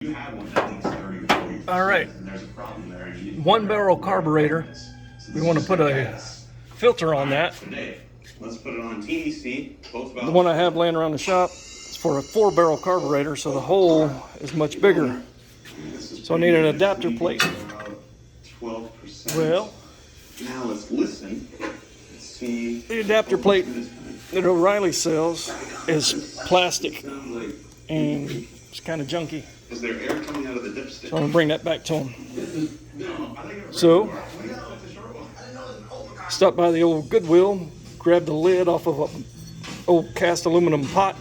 All right, 1 barrel carburetor. We want to put a filter on that. Let's put it on TDC. The one I have laying around the shop is for a 4-barrel carburetor, so the hole is much bigger. So I need an adapter plate. 12%. Well, now let's listen. Let's see. The adapter plate that O'Reilly sells is plastic and it's kind of junky. Is there air coming out of the dipstick? So I'm gonna bring that back to him. So, stopped by the old Goodwill, grabbed the lid off of an old cast aluminum pot.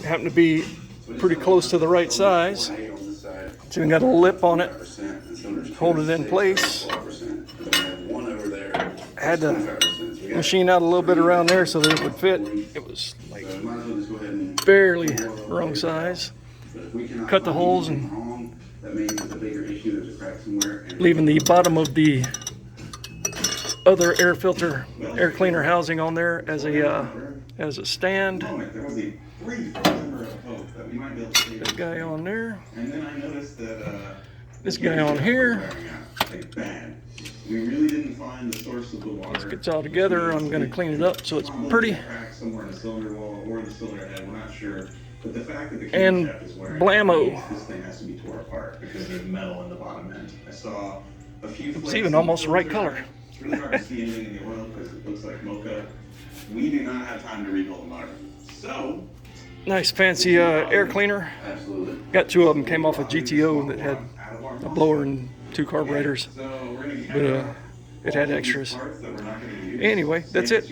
Happened to be pretty close to the right size. It's even got a lip on it, hold it in place. Had to machine out a little bit around there so that it would fit. It was like barely wrong size. Cut the holes and leaving the bottom of the other air filter, air cleaner housing on there as a stand. This guy on there. This guy on here. We really didn't find the source of the water. This gets all together. I'm going to clean it up so it's pretty. Somewhere in the cylinder wall or the cylinder head, we're not sure. But the fact that the And camshaft is wearing, blammo. this thing has to be tore apart because there's metal in the bottom end. I saw a few. It's even almost the right color. It's really hard to see anything in the oil because it looks like mocha. We do not have time to rebuild the motor. So. Nice fancy air cleaner. Absolutely. Got 2 of them, came off a GTO that had a blower and 2 carburetors. But it had extras. Anyway, that's it.